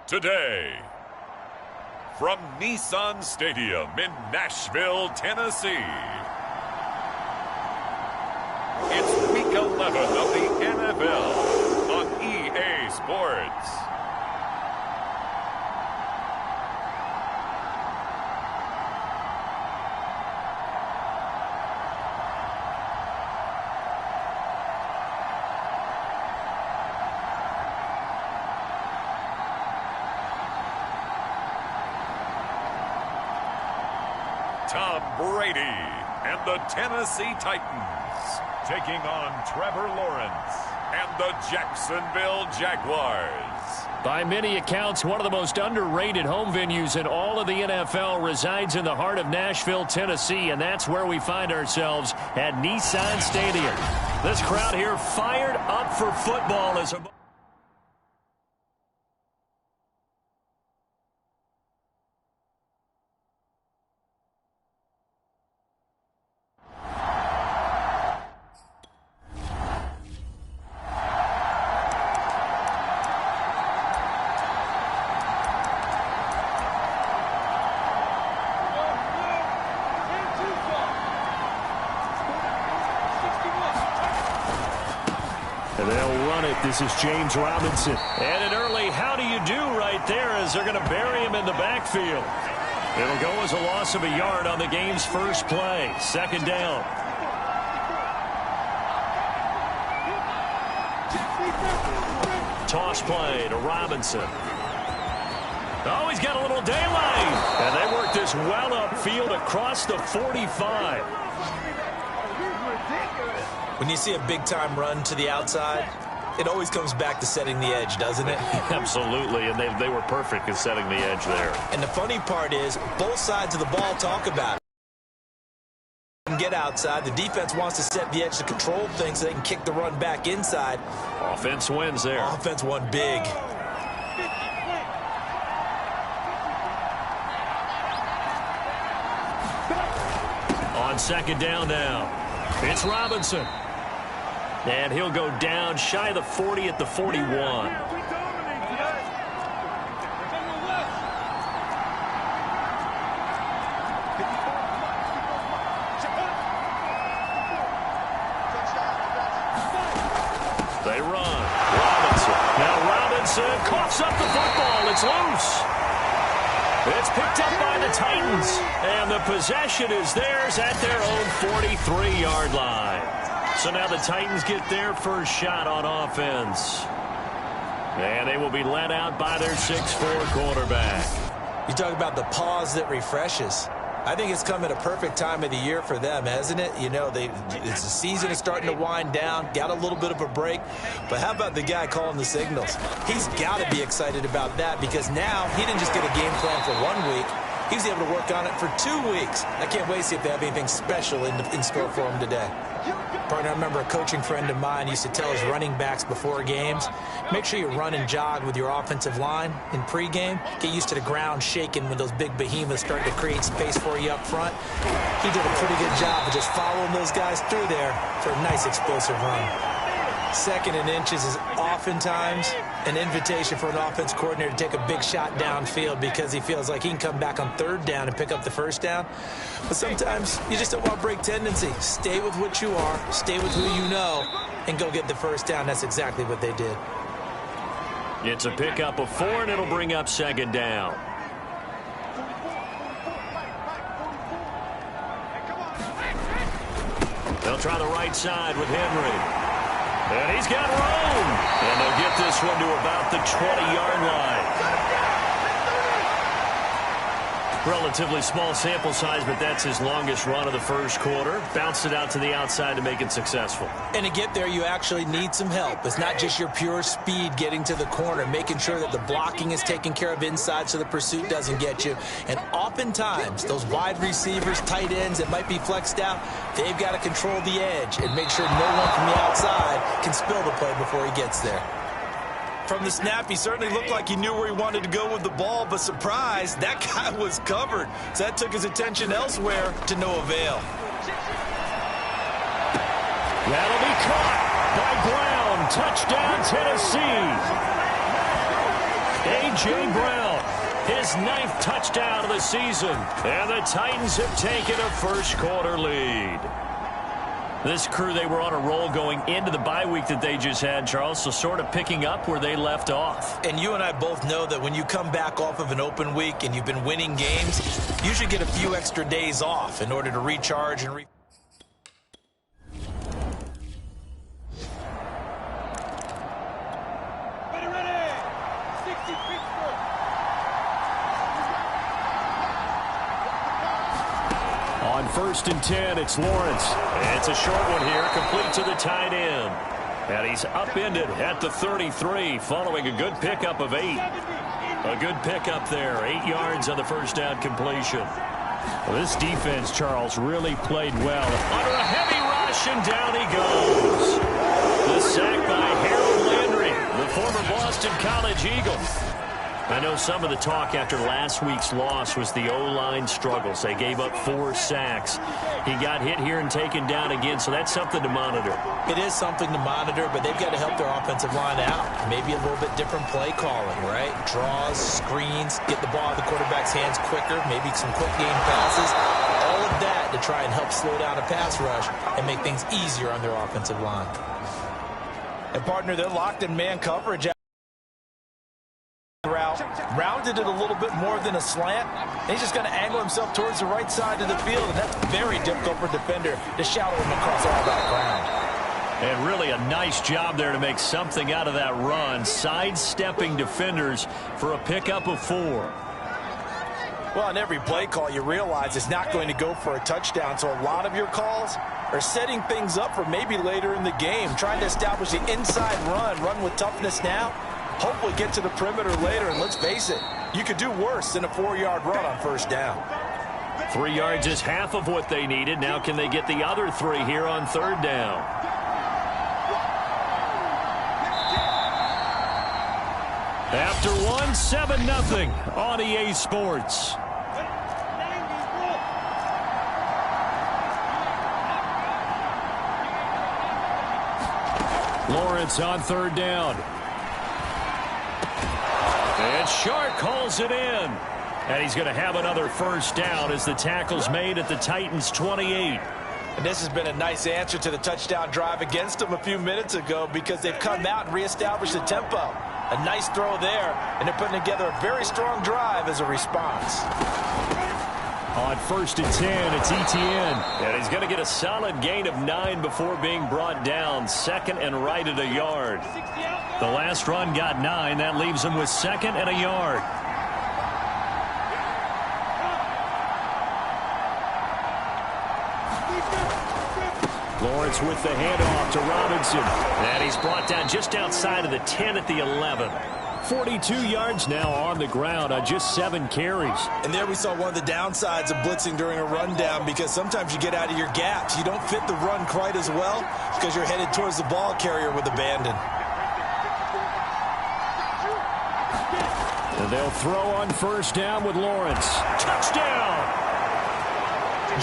today. From Nissan Stadium in Nashville, Tennessee, it's Week 11 of the NFL on EA Sports. Tom Brady and the Tennessee Titans taking on Trevor Lawrence and the Jacksonville Jaguars. By many accounts, one of the most underrated home venues in all of the NFL resides in the heart of Nashville, Tennessee, and that's where we find ourselves at Nissan Stadium. This crowd here fired up for football as a... They'll run it. This is James Robinson. And an early how do you do right there as they're going to bury him in the backfield. It'll go as a loss of a yard on the game's first play. Second down. Toss play to Robinson. Oh, he's got a little daylight. And they work this well upfield across the 45. When you see a big-time run to the outside, it always comes back to setting the edge, doesn't it? Absolutely, and they were perfect in setting the edge there. And the funny part is, both sides of the ball talk about it. Get outside. The defense wants to set the edge to control things so they can kick the run back inside. Offense wins there. Offense won big. On second down now, it's Robinson. And he'll go down shy of the 40 at the 41. They run. Robinson. Now Robinson coughs up the football. It's loose. It's picked up by the Titans. And the possession is theirs at their own 43-yard line. So now the Titans get their first shot on offense. And they will be led out by their 6'4" quarterback. You talk about the pause that refreshes. I think it's come at a perfect time of the year for them, hasn't it? You know, it's the season is starting to wind down, got a little bit of a break. But how about the guy calling the signals? He's got to be excited about that because now he didn't just get a game plan for 1 week. He was able to work on it for 2 weeks. I can't wait to see if they have anything special in store for him today. Partner, I remember a coaching friend of mine used to tell his running backs before games, make sure you run and jog with your offensive line in pregame. Get used to the ground shaking when those big behemoths start to create space for you up front. He did a pretty good job of just following those guys through there for a nice explosive run. Second and inches is oftentimes an invitation for an offense coordinator to take a big shot downfield because he feels like he can come back on third down and pick up the first down. But sometimes you just don't want break tendency. Stay with what you are, stay with who you know, and go get the first down. That's exactly what they did. It's a pickup of 4, and it'll bring up second down. They'll try the right side with Henry. And he's got room. And they'll get this one to about the 20-yard line. Relatively small sample size, but that's his longest run of the first quarter. Bounced it out to the outside to make it successful. And to get there, you actually need some help. It's not just your pure speed getting to the corner, making sure that the blocking is taken care of inside so the pursuit doesn't get you. And oftentimes, those wide receivers, tight ends that might be flexed out, they've got to control the edge and make sure no one from the outside can spill the play before he gets there. From the snap, he certainly looked like he knew where he wanted to go with the ball, but surprise, that guy was covered. So that took his attention elsewhere to no avail. That'll be caught by Brown. Touchdown, Tennessee. A.J. Brown, his 9th touchdown of the season. And the Titans have taken a first-quarter lead. This crew, they were on a roll going into the bye week that they just had, Charles, so sort of picking up where they left off. And you and I both know that when you come back off of an open week and you've been winning games, you should get a few extra days off in order to recharge and On 1st and 10, it's Lawrence. It's a short one here, complete to the tight end. And he's upended at the 33, following a good pickup of 8. A good pickup there, 8 yards on the first down completion. Well, this defense, Charles, really played well. Under a heavy rush, and down he goes. The sack by Harold Landry, the former Boston College Eagle. I know some of the talk after last week's loss was the O-line struggles. They gave up 4 sacks. He got hit here and taken down again, so that's something to monitor. It is something to monitor, but they've got to help their offensive line out. Maybe a little bit different play calling, right? Draws, screens, get the ball in the quarterback's hands quicker, maybe some quick game passes. All of that to try and help slow down a pass rush and make things easier on their offensive line. And, partner, they're locked in man coverage. Rounded it a little bit more than a slant. He's just going to angle himself towards the right side of the field, and that's very difficult for a defender to shadow him across all that ground. And really a nice job there to make something out of that run, sidestepping defenders for a pickup of 4. Well, on every play call, you realize it's not going to go for a touchdown, so a lot of your calls are setting things up for maybe later in the game, trying to establish the inside run with toughness now. Hopefully get to the perimeter later, and let's face it, you could do worse than a 4-yard run on first down. 3 yards is half of what they needed. Now can they get the other 3 here on 3rd down? After 1, 7-0 on EA Sports. Lawrence on 3rd down. And Shark calls it in. And he's going to have another first down as the tackle's made at the Titans' 28. And this has been a nice answer to the touchdown drive against them a few minutes ago, because they've come out and reestablished the tempo. A nice throw there, and they're putting together a very strong drive as a response. On 1st and 10, it's Etienne. And he's going to get a solid gain of 9 before being brought down. 2nd and right at a yard. The last run got 9. That leaves him with 2nd and a yard. Lawrence with the handoff to Robinson. And he's brought down just outside of the 10 at the 11. 42 yards now on the ground on just 7 carries. And there we saw one of the downsides of blitzing during a rundown, because sometimes you get out of your gaps. You don't fit the run quite as well because you're headed towards the ball carrier with abandon. And they'll throw on first down with Lawrence. Touchdown!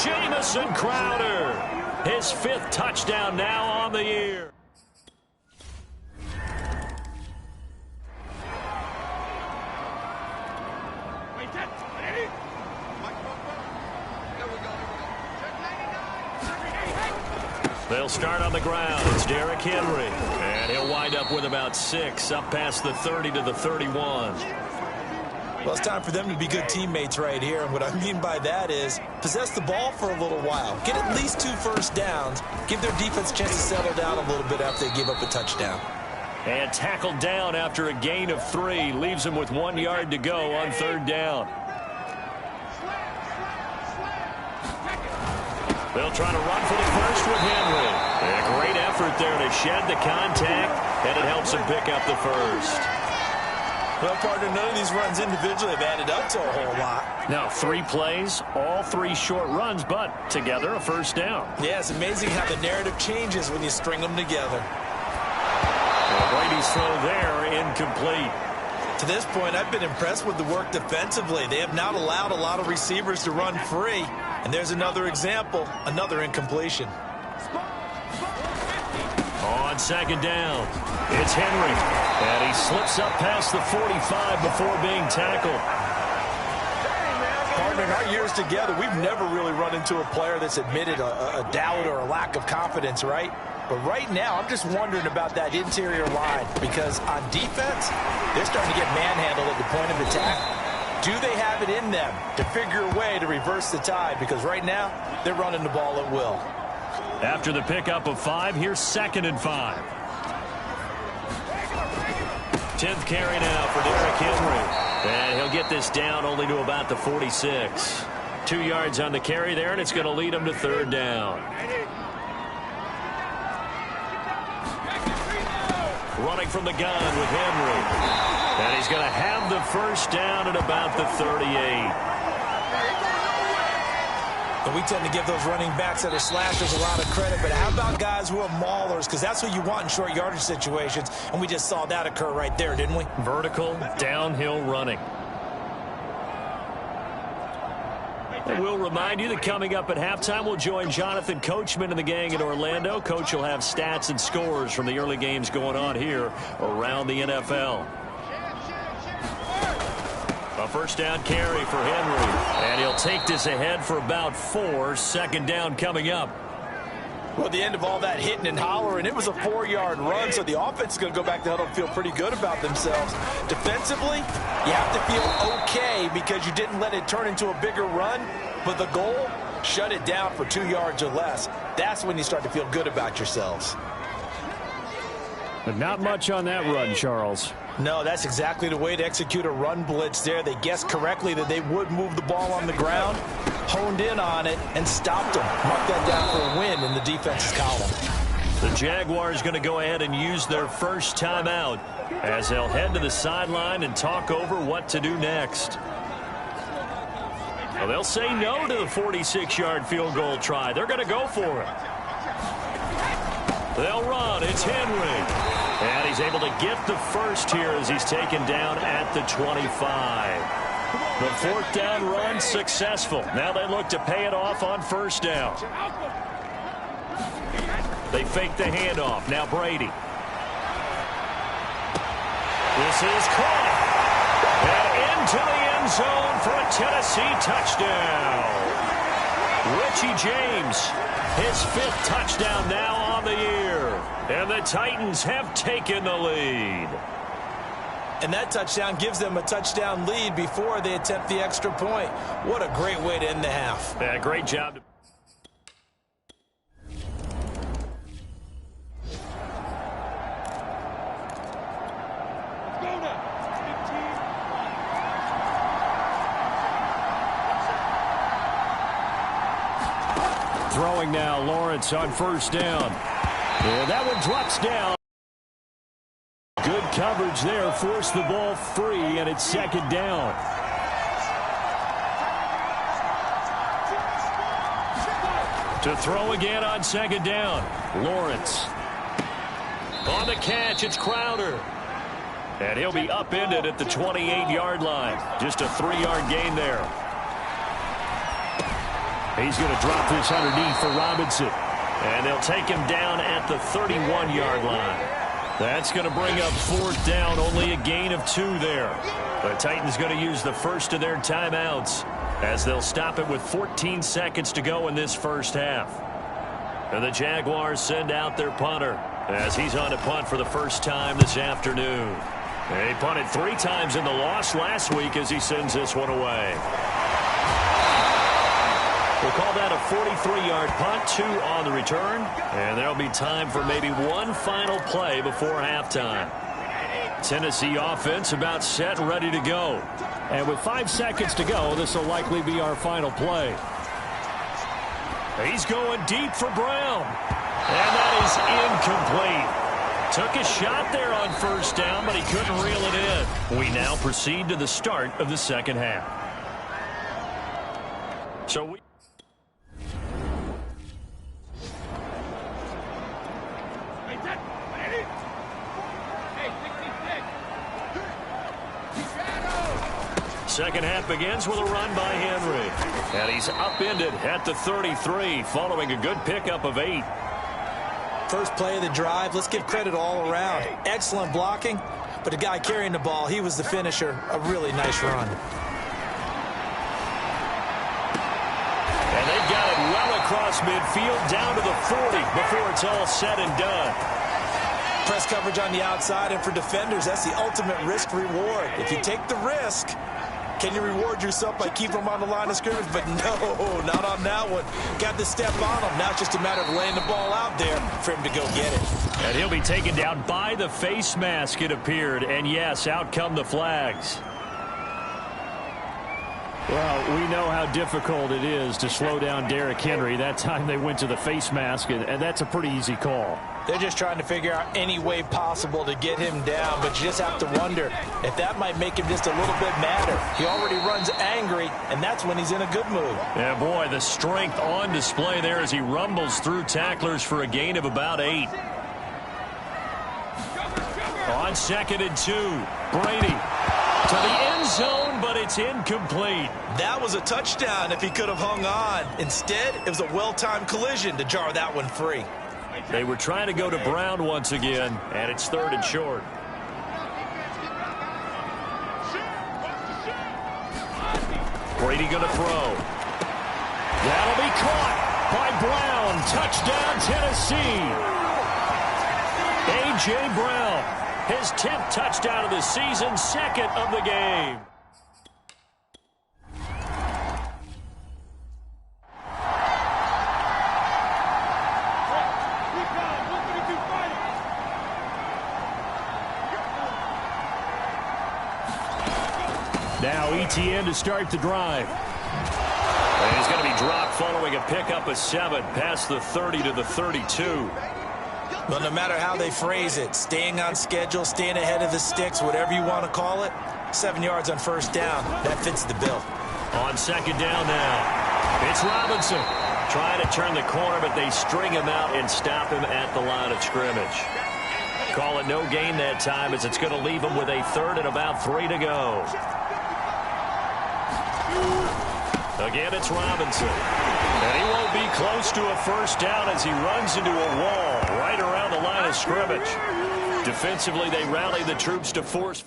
Jamison Crowder. His 5th touchdown now on the year. They'll start on the ground. It's Derrick Henry. And he'll wind up with about 6, up past the 30 to the 31. Well, it's time for them to be good teammates right here. And what I mean by that is possess the ball for a little while. Get at least 2 first downs. Give their defense a chance to settle down a little bit after they give up a touchdown. And tackled down after a gain of 3. Leaves him with 1 yard to go on 3rd down. They'll try to run for the first with Henry. And a great effort there to shed the contact, and it helps him pick up the first. Well, partner, none of these runs individually have added up to a whole lot. Now, 3 plays, all 3 short runs, but together a first down. Yeah, it's amazing how the narrative changes when you string them together. And Brady's throw there, incomplete. To this point, I've been impressed with the work defensively. They have not allowed a lot of receivers to run free. And there's another example, another incompletion. On on second down. It's Henry, and he slips up past the 45 before being tackled. Partner, in our years together, we've never really run into a player that's admitted a doubt or a lack of confidence, right? But right now, I'm just wondering about that interior line, because on defense, they're starting to get manhandled at the point of attack. Do they have it in them to figure a way to reverse the tide? Because right now, they're running the ball at will. After the pickup of 5, here's 2nd and 5. 10th carry now for Derrick Henry. And he'll get this down only to about the 46. 2 yards on the carry there, and it's going to lead him to 3rd down. Running from the gun with Henry. And he's going to have the 1st down at about the 38. And we tend to give those running backs that are slashers a lot of credit, but how about guys who are maulers? Because that's what you want in short yardage situations, and we just saw that occur right there, didn't we? Vertical, downhill running. And we'll remind you that coming up at halftime, we'll join Jonathan Coachman and the gang in Orlando. Coach will have stats and scores from the early games going on here around the NFL. A 1st down carry for Henry. And he'll take this ahead for about 4. 2nd down coming up. Well, at the end of all that hitting and hollering, it was a 4-yard run, so the offense is going to go back to huddle and feel pretty good about themselves. Defensively, you have to feel okay because you didn't let it turn into a bigger run, but the goal, shut it down for 2 yards or less. That's when you start to feel good about yourselves. But not much on that run, Charles. No, that's exactly the way to execute a run blitz there. They guessed correctly that they would move the ball on the ground, honed in on it, and stopped them. Mark that down for a win in the defense's column. The Jaguars going to go ahead and use their 1st timeout as they'll head to the sideline and talk over what to do next. Well, they'll say no to the 46-yard field goal try. They're going to go for it. They'll run. It's Henry. And he's able to get the 1st here as he's taken down at the 25. The 4th down run successful. Now they look to pay it off on 1st down. They fake the handoff. Now Brady. This is caught. And into the end zone for a Tennessee touchdown. Richie James, his 5th touchdown now on the year. And the Titans have taken the lead. And that touchdown gives them a touchdown lead before they attempt the extra point. What a great way to end the half. Yeah, great job. Throwing now, Lawrence on 1st down. And that one drops down. Good coverage there. Forced the ball free, and it's 2nd down. To throw again on 2nd down. Lawrence. On the catch, it's Crowder. And he'll be upended at the 28-yard line. Just a 3-yard gain there. He's going to drop this underneath for Robinson. And they'll take him down at the 31-yard line. That's going to bring up 4th down, only a gain of 2 there. The Titans going to use the 1st of their timeouts as they'll stop it with 14 seconds to go in this 1st half. And the Jaguars send out their punter as he's on to punt for the 1st time this afternoon. He punted 3 times in the loss last week as he sends this one away. We'll call that a 43-yard punt, 2 on the return, and there'll be time for maybe one final play before halftime. Tennessee offense about set, ready to go. And with 5 seconds to go, this will likely be our final play. He's going deep for Brown. And that is incomplete. Took a shot there on 1st down, but he couldn't reel it in. We now proceed to the start of the 2nd half. So we... Second half begins with a run by Henry. And he's upended at the 33 following a good pickup of 8. First play of the drive, let's give credit all around. Excellent blocking, but the guy carrying the ball, he was the finisher. A really nice run. And they've got it well across midfield, down to the 40 before it's all said and done. Press coverage on the outside, and for defenders, that's the ultimate risk-reward. If you take the risk, can you reward yourself by keeping them on the line of scrimmage? But no, not on that one. Got to step on them. Now it's just a matter of laying the ball out there for him to go get it. And he'll be taken down by the face mask, it appeared. And yes, out come the flags. Well, we know how difficult it is to slow down Derrick Henry. That time they went to the face mask, and that's a pretty easy call. They're just trying to figure out any way possible to get him down, but you just have to wonder if that might make him just a little bit madder. He already runs angry, and that's when he's in a good mood. Yeah, boy, the strength on display there as he rumbles through tacklers for a gain of about 8. On 2nd and 2, Brady to the end zone, but it's incomplete. That was a touchdown if he could have hung on. Instead, it was a well-timed collision to jar that one free. They were trying to go to Brown once again, and it's 3rd and short. Brady going to throw. That'll be caught by Brown. Touchdown, Tennessee. A.J. Brown, his 10th touchdown of the season, 2nd of the game. Now ETN to start the drive. And he's going to be dropped following a pickup of 7 past the 30 to the 32. Well, no matter how they phrase it, staying on schedule, staying ahead of the sticks, whatever you want to call it, 7 yards on 1st down, that fits the bill. On 2nd down now, it's Robinson trying to turn the corner, but they string him out and stop him at the line of scrimmage. Call it no gain that time, as it's going to leave him with a 3rd and about 3 to go. Again, it's Robinson. And he won't be close to a 1st down as he runs into a wall right around the line of scrimmage. Defensively, they rally the troops to force.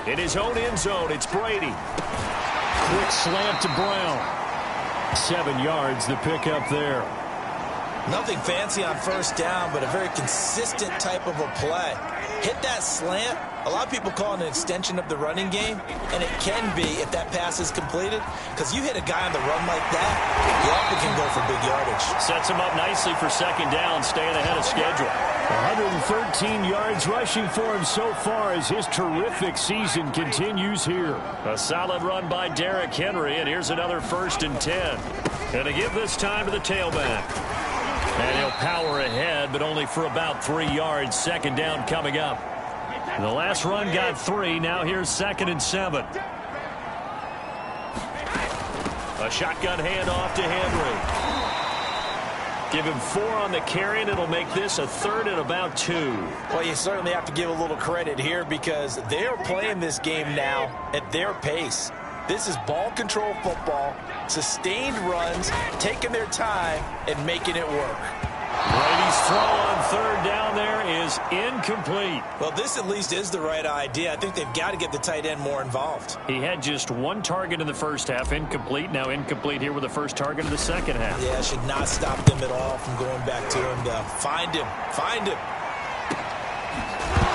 In his own end zone, it's Brady. Quick slant to Brown. 7 yards, the pickup there. Nothing fancy on 1st down, but a very consistent type of a play. Hit that slant. A lot of people call it an extension of the running game, and it can be if that pass is completed, because you hit a guy on the run like that, you often can go for big yardage. Sets him up nicely for 2nd down, staying ahead of schedule. 113 yards rushing for him so far as his terrific season continues here. A solid run by Derrick Henry, and here's another 1st and 10. And to give this time to the tailback. And he'll power ahead, but only for about 3 yards. 2nd down coming up. The last run got 3. Now here's 2nd and 7. A shotgun handoff to Henry. Give him 4 on the carry, and it'll make this a 3rd and about 2. Well, you certainly have to give a little credit here because they're playing this game now at their pace. This is ball control football, sustained runs, taking their time, and making it work. Brady's throw on 3rd down there is incomplete. Well, this at least is the right idea. I think they've got to get the tight end more involved. He had just 1 target in the 1st half, incomplete. Now incomplete here with the 1st target of the 2nd half. Yeah, should not stop them at all from going back to him to find him. Find him.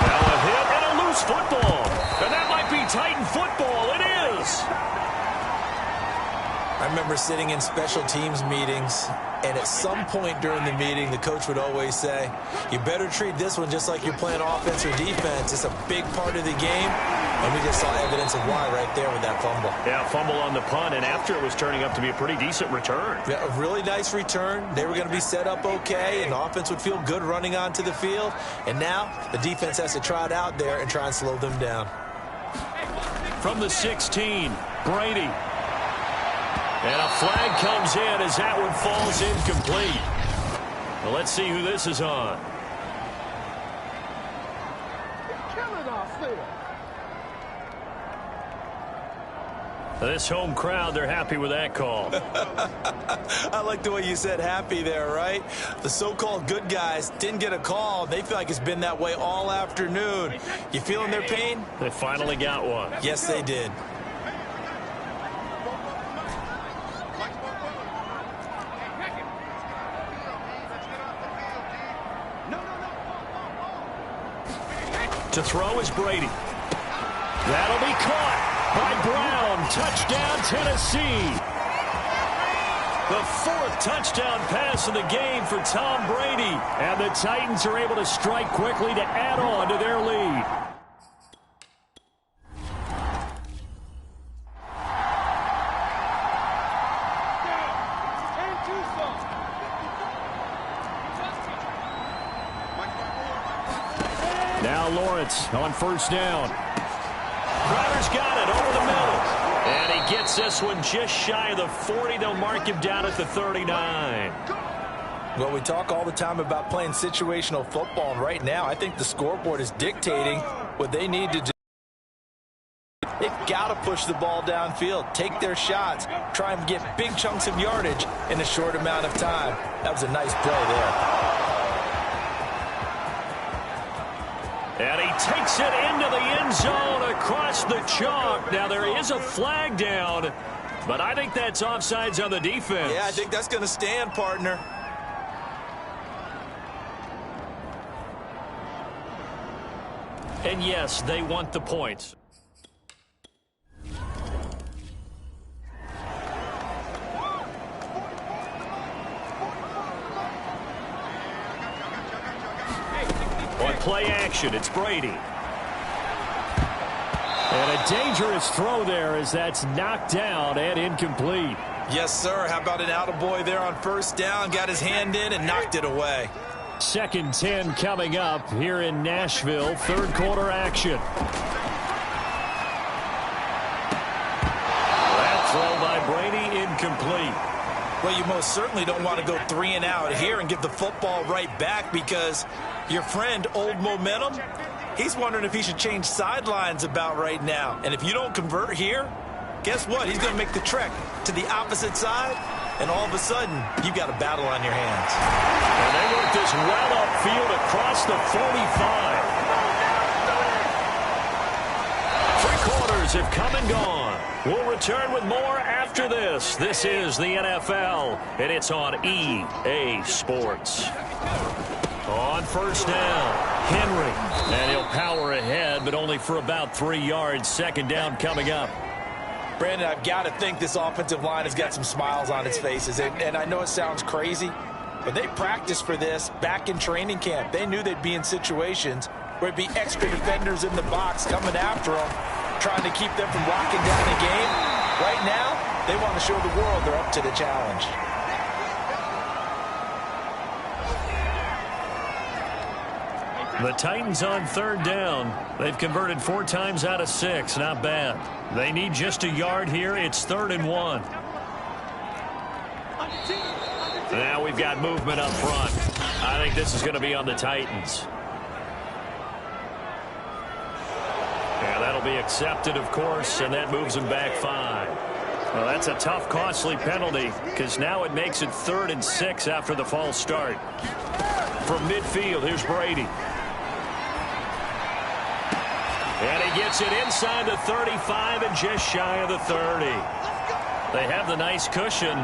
Now a hit and a loose football. And that might be Titan football. It is. I remember sitting in special teams meetings, and at some point during the meeting, the coach would always say, you better treat this one just like you're playing offense or defense. It's a big part of the game, and we just saw evidence of why right there with that fumble. Yeah, fumble on the punt, and after it was turning up to be a pretty decent return. Yeah, a really nice return. They were going to be set up okay, and the offense would feel good running onto the field. And now the defense has to try it out there and try and slow them down. From the 16, Brady. And a flag comes in as that one falls incomplete. Well, let's see who this is on. This home crowd, they're happy with that call. I like the way you said happy there, right? The so-called good guys didn't get a call. They feel like it's been that way all afternoon. You feeling their pain? They finally got one. Yes, they did. To throw is Brady. That'll be caught by Brown. Touchdown, Tennessee. The 4th touchdown pass of the game for Tom Brady. And the Titans are able to strike quickly to add on to their lead. Now Lawrence on 1st down. Crowder's got it over the middle. And he gets this one just shy of the 40. They'll mark him down at the 39. Well, we talk all the time about playing situational football, and right now I think the scoreboard is dictating what they need to do. They've got to push the ball downfield, take their shots, try and get big chunks of yardage in a short amount of time. That was a nice play there. And he takes it into the end zone across the chalk. Now, there is a flag down, but I think that's offsides on the defense. Yeah, I think that's going to stand, partner. And yes, they want the points. On play action, it's Brady. And a dangerous throw there as that's knocked down and incomplete. Yes, sir. How about an attaboy there on 1st down? Got his hand in and knocked it away. 2nd 10 coming up here in Nashville. 3rd quarter action. That throw by Brady incomplete. Well, you most certainly don't want to go 3 and out here and give the football right back, because your friend, Old Momentum, he's wondering if he should change sidelines about right now. And if you don't convert here, guess what? He's going to make the trek to the opposite side, and all of a sudden, you've got a battle on your hands. And they work this well upfield across the 45. 3 quarters have come and gone. We'll return with more after this. This is the NFL, and it's on EA Sports. On 1st down, Henry. And he'll power ahead, but only for about 3 yards. 2nd down coming up. Brandon, I've got to think this offensive line has got some smiles on its faces. And I know it sounds crazy, but they practiced for this back in training camp. They knew they'd be in situations where it'd be extra defenders in the box coming after them, trying to keep them from locking down the game. Right now, they want to show the world they're up to the challenge. The Titans on 3rd down. They've converted 4 times out of 6. Not bad. They need just a yard here. It's 3rd and 1. Now we've got movement up front. I think this is going to be on the Titans. Yeah, that'll be accepted, of course, and that moves them back 5. Well, that's a tough, costly penalty, because now it makes it 3rd and 6 after the false start. From midfield, here's Brady. And he gets it inside the 35 and just shy of the 30. They have the nice cushion.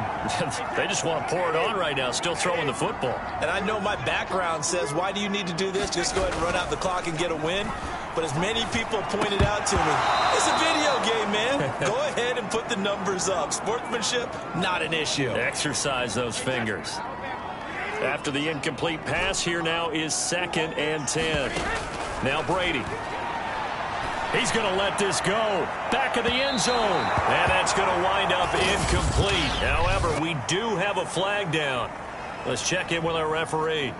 They just want to pour it on right now, still throwing the football. And I know my background says, why do you need to do this? Just go ahead and run out the clock and get a win. But as many people pointed out to me, it's a video game, man. Go ahead and put the numbers up. Sportsmanship, not an issue. Exercise those fingers. After the incomplete pass, here now is 2nd and 10. Now Brady. He's going to let this go. Back of the end zone. And that's going to wind up incomplete. However, we do have a flag down. Let's check in with our referee.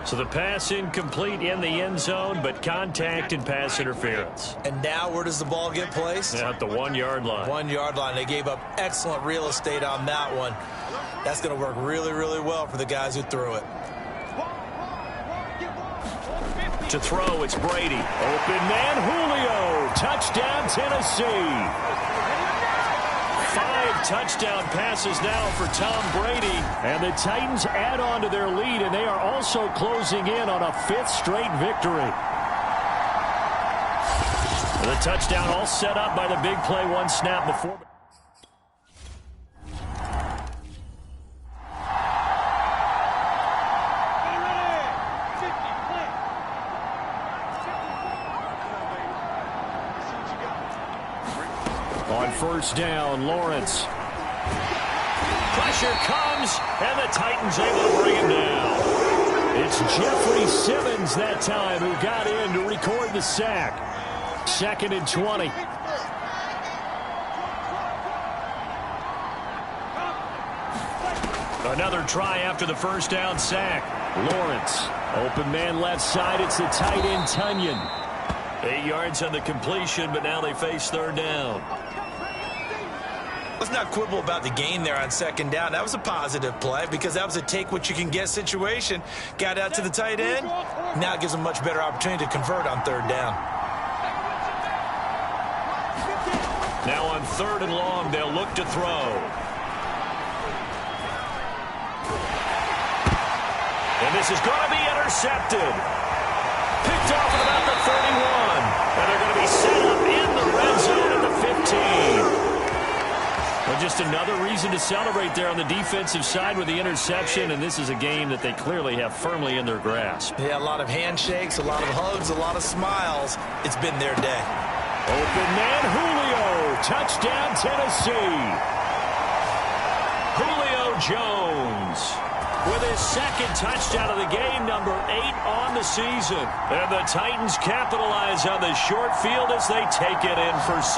So the pass incomplete in the end zone, but contact and pass interference. And now where does the ball get placed? At the 1 yard line. 1 yard line. They gave up excellent real estate on that one. That's going to work really, really well for the guys who threw it. To throw, it's Brady. Open man, Julio. Touchdown, Tennessee. 5 touchdown passes now for Tom Brady. And the Titans add on to their lead, and they are also closing in on a 5th straight victory. The touchdown all set up by the big play, 1 snap before. On first down, Lawrence. Pressure comes, and the Titans able to bring him down. It's Jeffrey Simmons that time who got in to record the sack. 2nd and 20. Another try after the first down sack. Lawrence, open man left side. It's the tight end, Tunyon. 8 yards on the completion, but now they face 3rd down. Let's not quibble about the gain there on 2nd down. That was a positive play because that was a take-what-you-can-get situation. Got out to the tight end. Now it gives them much better opportunity to convert on 3rd down. Now on 3rd and long, they'll look to throw. And this is going to be intercepted. Picked off at about the 31. And they're going to be set up in the red zone at the 15. Well, just another reason to celebrate there on the defensive side with the interception, and this is a game that they clearly have firmly in their grasp. Yeah, a lot of handshakes, a lot of hugs, a lot of smiles. It's been their day. Open man, Julio. Touchdown, Tennessee. Julio Jones with his 2nd touchdown of the game, number 8 on the season. And the Titans capitalize on the short field as they take it in for 6.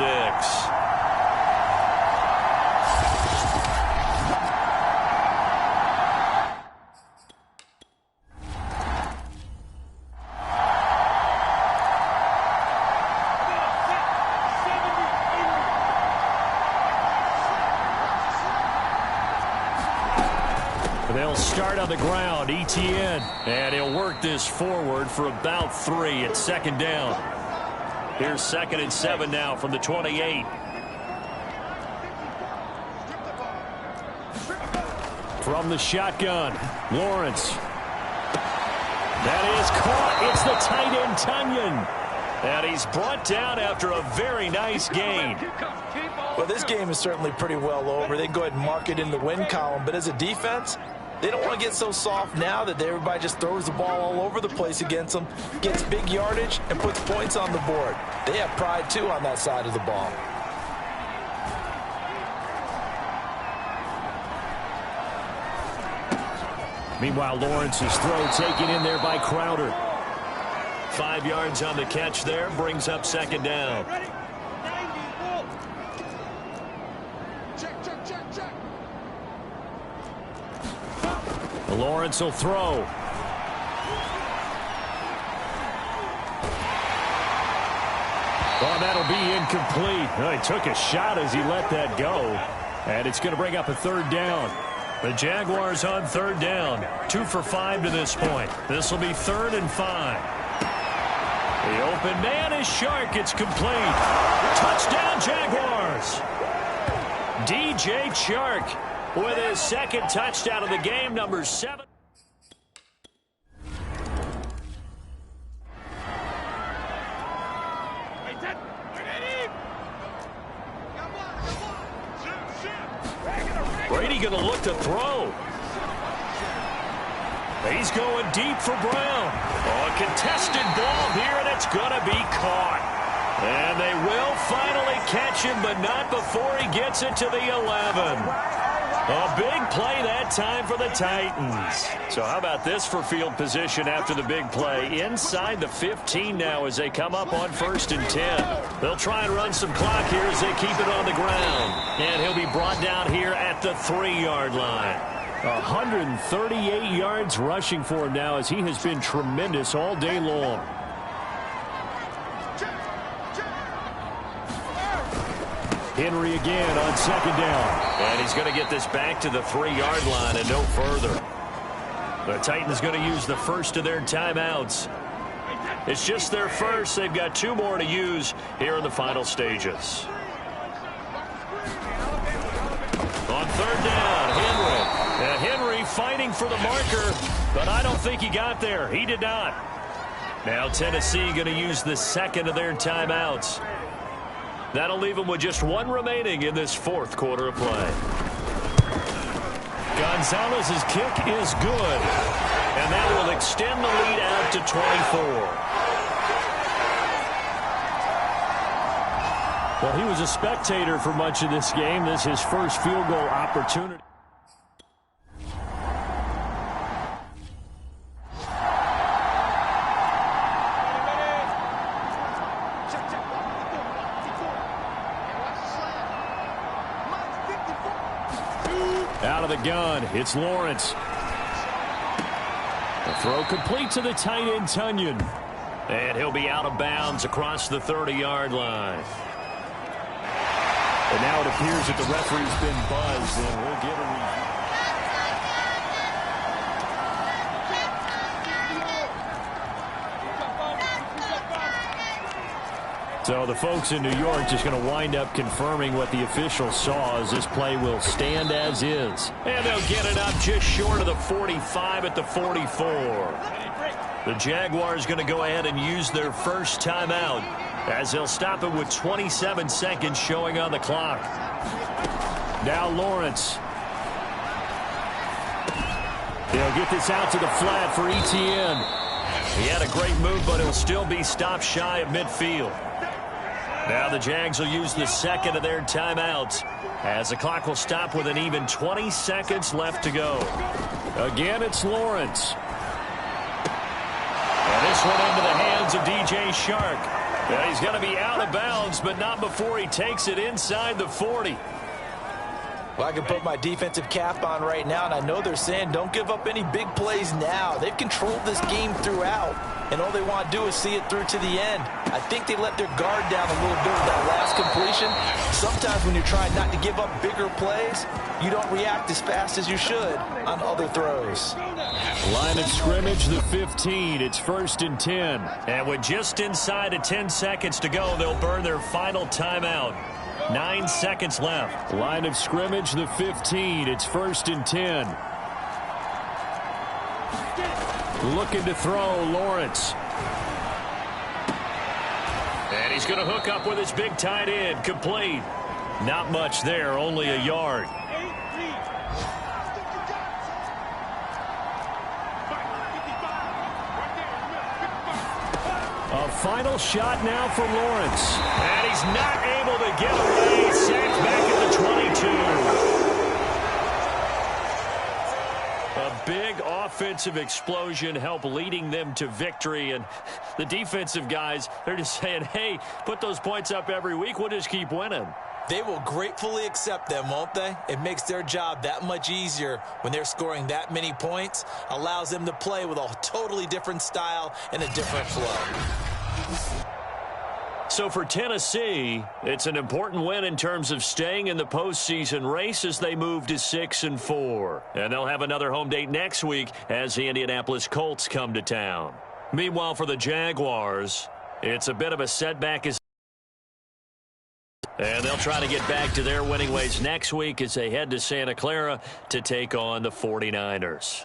They'll start on the ground, ETN, and he'll work this forward for about 3 at 2nd down. Here's 2nd and 7 now from the 28. From the shotgun, Lawrence. That is caught. It's the tight end, Tunyon. And he's brought down after a very nice gain. Well, this game is certainly pretty well over. They can go ahead and mark it in the win column. But as a defense, they don't want to get so soft now that everybody just throws the ball all over the place against them, gets big yardage, and puts points on the board. They have pride, too, on that side of the ball. Meanwhile, Lawrence's throw taken in there by Crowder. 5 yards on the catch there, brings up 2nd down. Lawrence will throw. Oh, that'll be incomplete. He took a shot as he let that go. And it's going to bring up a 3rd down. The Jaguars on 3rd down. 2 for 5 to this point. This will be 3rd and 5. The open man is Shark. It's complete. Touchdown, Jaguars. DJ Chark with his 2nd touchdown of the game, number 7. Brady going to look to throw. He's going deep for Brown. Oh, a contested ball here, and it's going to be caught. And they will finally catch him, but not before he gets it to the 11. A big play that time for the Titans. So how about this for field position after the big play? Inside the 15 now as they come up on 1st and 10. They'll try and run some clock here as they keep it on the ground. And he'll be brought down here at the 3-yard line. 138 yards rushing for him now as he has been tremendous all day long. Henry again on second down. And he's going to get this back to the 3-yard line and no further. The Titans going to use the first of their timeouts. It's just their first. They've got 2 more to use here in the final stages. On third down, Henry. And Henry fighting for the marker, but I don't think he got there. He did not. Now Tennessee going to use the second of their timeouts. That'll leave them with just 1 remaining in this 4th quarter of play. Gonzalez's kick is good. And that will extend the lead out to 24. Well, he was a spectator for much of this game. This is his first field goal opportunity. Out of the gun, it's Lawrence. The throw complete to the tight end, Tunyon. And he'll be out of bounds across the 30-yard line. And now it appears that the referee's been buzzed, and we'll get a review. So the folks in New York just going to wind up confirming what the official saw, as this play will stand as is. And they'll get it up just short of the 45 at the 44. The Jaguars going to go ahead and use their first timeout, as they'll stop it with 27 seconds showing on the clock. Now Lawrence. They'll get this out to the flat for Etienne. He had a great move, but he'll still be stopped shy of midfield. Now the Jags will use the second of their timeouts, as the clock will stop with an even 20 seconds left to go. Again, it's Lawrence. And this one into the hands of DJ Shark. Now he's going to be out of bounds, but not before he takes it inside the 40. Well, I can put my defensive cap on right now, and I know they're saying don't give up any big plays now. They've controlled this game throughout, and all they want to do is see it through to the end. I think they let their guard down a little bit with that last completion. Sometimes when you're trying not to give up bigger plays, you don't react as fast as you should on other throws. Line of scrimmage, the 15. It's 1st and 10. And with just inside of 10 seconds to go, they'll burn their final timeout. 9 seconds left. Line of scrimmage, the 15. It's 1st and 10. Looking to throw, Lawrence. And he's going to hook up with his big tight end. Complete. Not much there, only a yard. A final shot now for Lawrence. And he's not able to get away. Sacked back at the 22. A big offensive explosion helped leading them to victory. And the defensive guys, they're just saying, hey, put those points up every week. We'll just keep winning. They will gratefully accept them, won't they? It makes their job that much easier when they're scoring that many points. Allows them to play with a totally different style and a different flow. So for Tennessee, it's an important win in terms of staying in the postseason race as they move to 6-4. And they'll have another home date next week as the Indianapolis Colts come to town. Meanwhile, for the Jaguars, it's a bit of a setback and they'll try to get back to their winning ways next week as they head to Santa Clara to take on the 49ers.